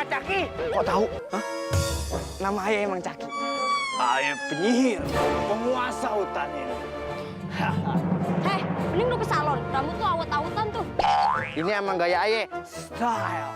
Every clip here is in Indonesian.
Caki. Kok tahu? Hah? Nama ayah emang Caki. Ayah penyihir, penguasa hutan ini. Heh, mending lu ke salon. Rambut tuh awet-awetan tuh. Ini emang gaya ayah. Style.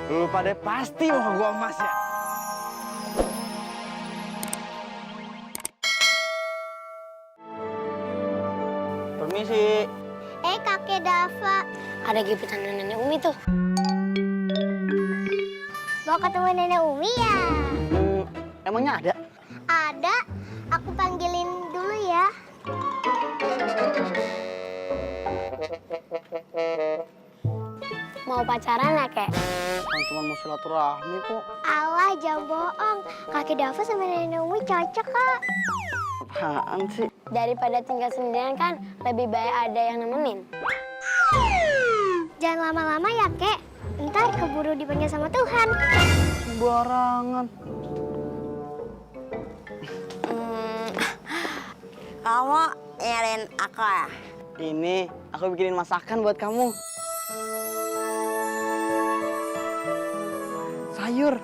Lu pada pasti mau gua emas ya? Permisi. Kakek Dava. Ada gebetan nenek Umi tuh. Mau ketemu Nenek Umi ya? Emangnya ada? Ada. Aku panggilin dulu ya. Mau pacaran ya, Kek? Kan cuma mau silaturahmi kok. Alah, jangan bohong. Kakek Dava sama Nenek Umi cocok kok. Apaan sih? Daripada tinggal sendirian kan, lebih baik ada yang nemenin. Jangan lama-lama ya, Kek. Ntar keburu dipanggil sama Tuhan. Sembarangan. Kamu nyariin aku ya? Ini aku bikinin masakan buat kamu. Sayur,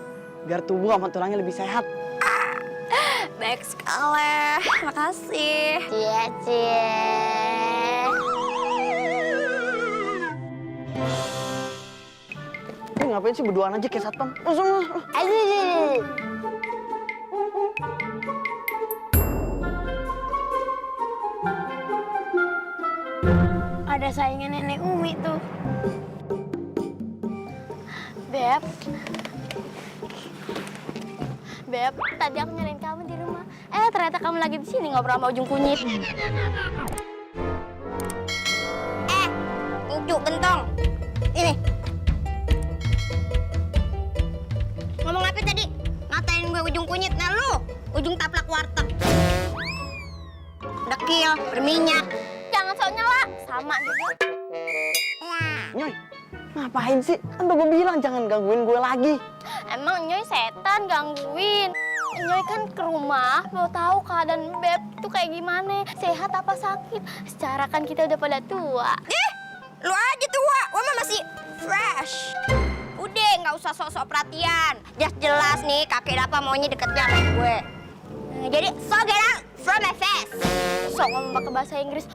biar tubuh sama tulangnya lebih sehat. Baik sekali, makasih. Cie. Ini ngapain sih berduaan aja kayak satpam? Langsung. Ada saingan nenek Umi tuh. Beb. Beb, tadi aku nyariin kamu di rumah. Ternyata kamu lagi di sini ngobrol sama ujung kunyit. Ujuk gentong. Ini. Ngomong apa tadi? Ngatain gue ujung kunyit. Nah lu, ujung taplak warteg. Dekil, berminyak. Jangan sok nyala, sama juga. Nyoy, ngapain sih? Kan udah gue bilang jangan gangguin gue lagi. Emang Nyoy setan gangguin. Nyoy kan ke rumah, mau tahu keadaan Beb itu kayak gimana, sehat apa sakit. Secara kan kita udah pada tua. Lu aja tua, gua mah masih fresh. Udah, nggak usah sok-sok perhatian. Jelas nih, kakek Dava maunya deketnya sama gue. Jadi, so get out from my face. Sok ngomong pakai bahasa Inggris.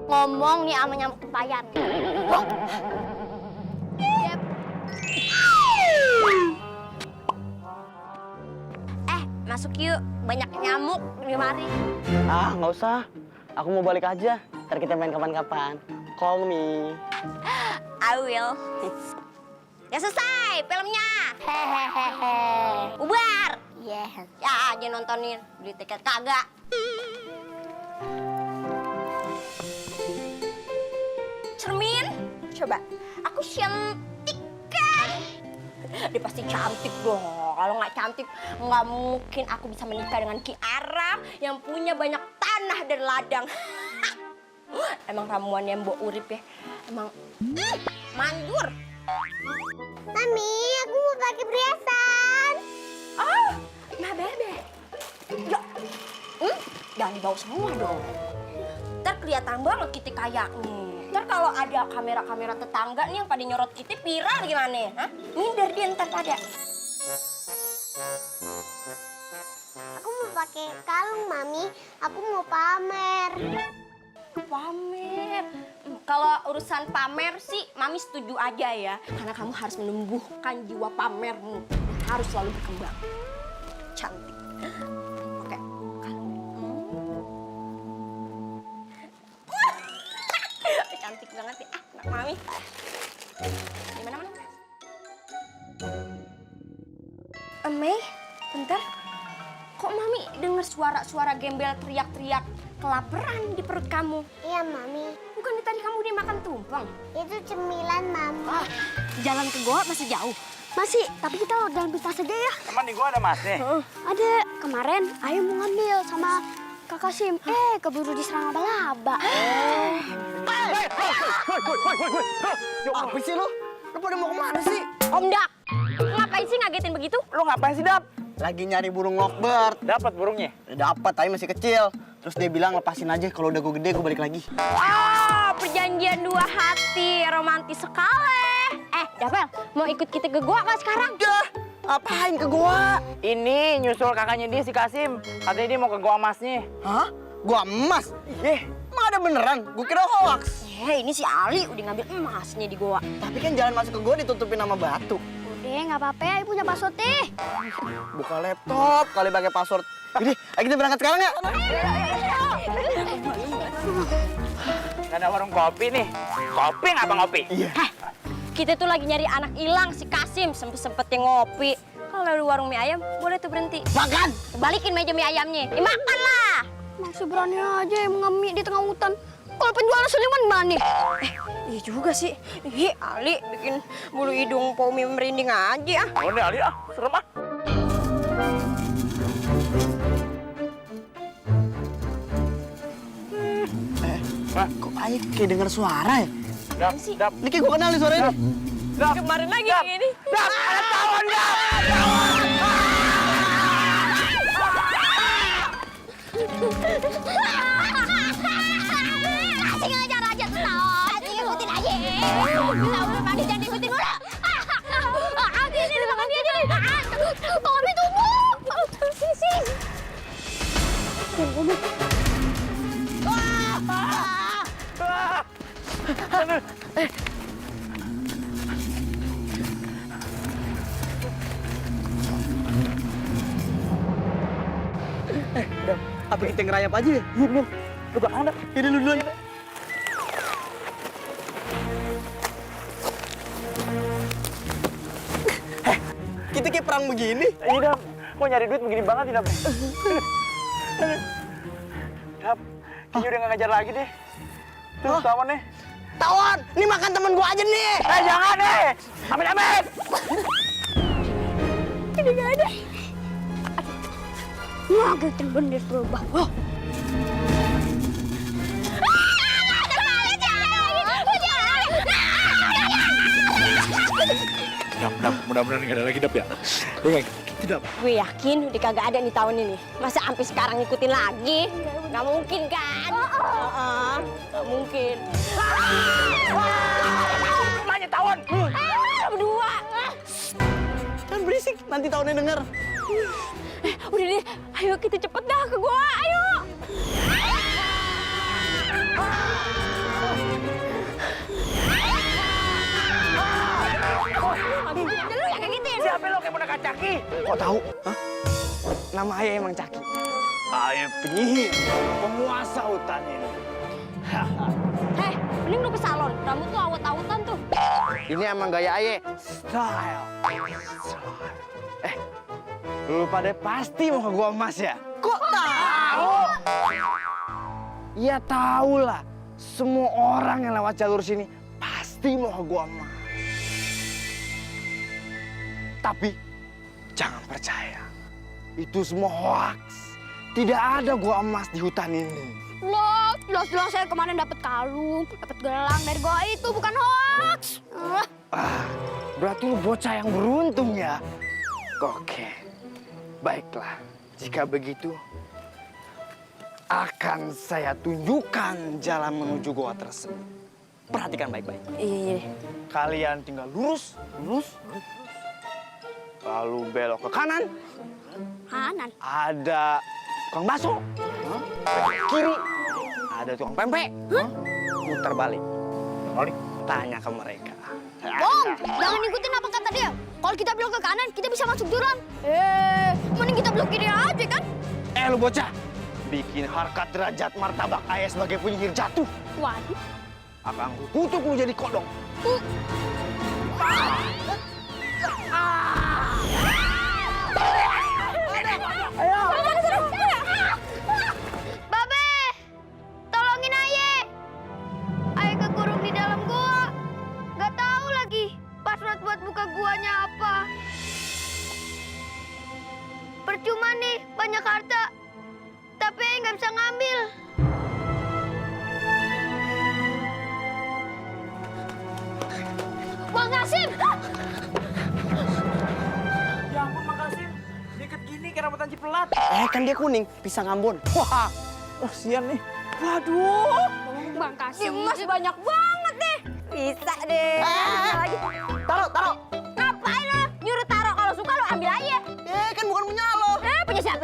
Ngomong nih sama nyamuk tempayan. Beb. Masuk yuk, banyak nyamuk di mari. Ah, nggak usah. Aku mau balik aja. Ntar kita main kapan-kapan. Call me. I will. Ya selesai filmnya. Hehehe. Bubar. Yes. Ya aja nontonin, beli tiket kagak. Cermin, coba. Aku cantik kan? Dia pasti cantik dong. Kalau nggak cantik, nggak mungkin aku bisa menikah dengan Ki Aram yang punya banyak tanah dan ladang. Emang ramuan yang mbok urip ya. Emang mandur. Mami, aku mau pakai perhiasan. Oh, nah bebe. Ya, jangan dibawa semua dong. Ntar kelihatan banget kita kayak Ntar kalau ada kamera-kamera tetangga nih yang pada nyorot kita viral gimana? Hah? Minder dia ntar pada. Aku mau pakai kalung, Mami. Aku mau pamer. Pamer. Kalau urusan pamer sih, Mami setuju aja ya. Karena kamu harus menumbuhkan jiwa pamermu. Harus selalu berkembang. Cantik. Oke. Cantik banget ya. Anak Mami. Di mana? Mei, bentar. Kok Mami dengar suara-suara gembel teriak-teriak kelaparan di perut kamu? Iya, Mami. Bukannya tadi kamu dimakan tumpeng? Itu cemilan, Mami. Jalan ke goa masih jauh. Masih, tapi kita jalan pintas saja ya. Teman di gua ada masnya. Ada. Kemarin Ayu mau ngambil sama Kakak Sim. Keburu diserang laba-laba. Apa sih lu? Lu pada mau kemana sih? Om Dak, ngapain sih ngagetin begitu? Lu ngapain sih, Dap? Lagi nyari burung lovebird. Dapat burungnya. Dapat, tapi masih kecil. Terus dia bilang lepasin aja, kalau udah gue gede gue balik lagi. Perjanjian dua hati, romantis sekali. Rafael, mau ikut kita ke gua nggak sekarang? Dah, apain ke gua? Ini nyusul kakaknya dia si Kasim. Katanya dia mau ke gua emasnya. Hah? Gua emas? Emang ada beneran? Gua kira hoax. Ini si Ali udah ngambil emasnya di gua. Tapi kan jalan masuk ke gua ditutupin sama batu. Udah, nggak apa-apa ya, ibu punya password deh. Buka laptop kali pakai password. Jadi, ayo kita berangkat sekarang ya. Gak ada warung kopi nih. Kopi ngapa ngopi? Iya. Kita tuh lagi nyari anak hilang si Kasim, sempet-sempetnya ngopi. Kalau di warung mie ayam, boleh tuh berhenti. Makan. Balikin meja mie ayamnya. Makan lah. Masih berani aja yang mengambil di tengah hutan. Kalau penjual Suliman mana nih? Iya juga sih. Ih, Ali bikin bulu hidung Pomi merinding aja. Udah Ali ah, serem ah. Kok ayo kayak dengar suara ya? Dap, dap, Ini kayak gua kenal nih suaranya. dap. Kemarin lagi Dap, ini. dap, ada tawon dap. Masih ngajar aja tuh tawon. Ikutin aja. Tawon mandi jangan ikutin mulu. Ini makan dia jadi. Kami tunggu. Sisi. Apa kita ngerayap aja ya? Iya bener. Lu belakang dap. Ini lu duluan. Kita kayak perang begini. Iya dap. Kok nyari duit begini banget nih dap? Dap, kayaknya udah gak ngajar lagi deh. Tuh tawon nih. Tawon, ini makan temen gua aja nih. Jangan deh. Amit-amit. Ini nggak ada. Wah, gitu bener berubah. Oh. Dap, mudah-mudahan gak ada lagi dap ya. Tidak. Gue yakin udah kagak ada nih tahun ini. Masa sampai sekarang ngikutin lagi? Gak mungkin kan? Gak mungkin. Rumahnya tawon. Berdua. Kan berisik, nanti tahunnya denger. Udah deh, ayo kita cepet dah ke gua, ayo. Lu yang kayak gitu ya? Siapa lo kayak boneka Caki? Kok tahu? Hah? Nama ayah emang Caki. Ayah penyihir, penguasa hutan ini. Heh, mending lu ke salon. Rambut tuh awet-awetan tuh. Ini emang gaya ayah. Style. Lu pada pasti mau ke gua emas ya? Kok tahu? Ya tahu lah. Semua orang yang lewat jalur sini pasti mau ke gua emas. Tapi jangan percaya. Itu semua hoax. Tidak ada gua emas di hutan ini. Loh, jelas-jelas saya kemarin dapat kalung, dapat gelang dari gua itu bukan hoax. Berarti lu bocah yang beruntung ya? Oke, baiklah. Jika begitu, akan saya tunjukkan jalan menuju goa tersebut. Perhatikan baik-baik. Iya. Kalian tinggal lurus. Lalu belok ke kanan. Kanan. Ada tukang bakso. Kiri ada tukang pempek. Putar balik. Tanya ke mereka. Bong, jangan ikutin apa kata dia. Kalau kita belok ke kanan, kita bisa masuk jurang. Mending kita belok kiri aja kan? Lu bocah, bikin harkat derajat martabak ayah sebagai penyihir jatuh. Waduh. Akan kukutuk lu jadi kodok. Babe, tolongin Aye. Aye kekurung di dalam gua. Gak tahu lagi password buat buka guanya apa. Percuma nih, banyak harta. Tapi Aye nggak bisa ngambil. Bang Kasim! Ya ampun, makasih. Deket gini kayak rambutan cipelat. Kan dia kuning, pisang Ambon. Wah, sian nih. Waduh. Bang Kasim. Emas banyak banget deh. Bisa deh. Taruh.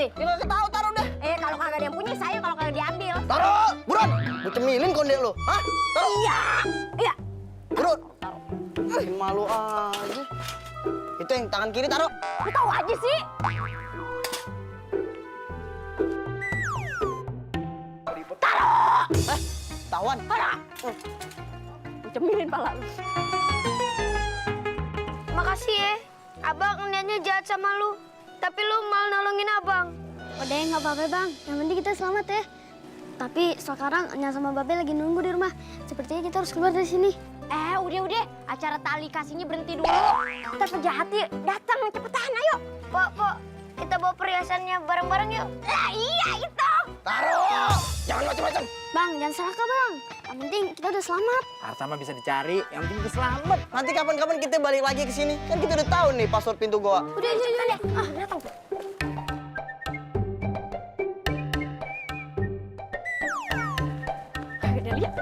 sih? Ya nggak tahu, taruh deh. Kalau kagak ada yang punya saya, kalau kagak diambil. Taruh, buruan. Gue cemilin konde lu. Hah? Taruh. Iya. Buruan. Bikin malu aja. Itu yang tangan kiri taruh. Lu tahu aja sih. Tawan. Cemilin pala lu. Makasih ya. Abang niatnya jahat sama lu. Tapi lu malah nolongin abang. Udah nggak apa-apa bang, yang penting kita selamat ya. Tapi sekarang Nya sama Babe lagi nunggu di rumah. Sepertinya kita harus keluar dari sini. Udah. Acara tali kasihnya berhenti dulu. Ntar penjahatnya datang, cepetan, ayo. Pok, kita bawa perhiasannya bareng-bareng yuk. Iya, itu. Taruh. Jangan macam-macam. Bang, jangan serakah bang. Yang penting kita udah selamat. Harta mah bisa dicari, yang penting kita selamat. Nanti kapan-kapan kita balik lagi ke sini. Kan kita udah tahu nih password pintu goa. Udah, cepetan deh. Datang. Udah lihat.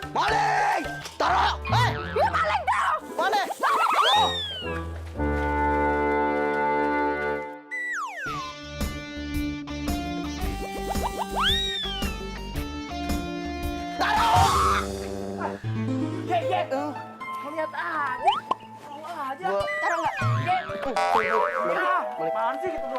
Maling! Taruh! Dia maling taruh. Mana? Taruh! Lihat aja. Gua... Taruh nggak? Balik. Apaan sih gitu doang?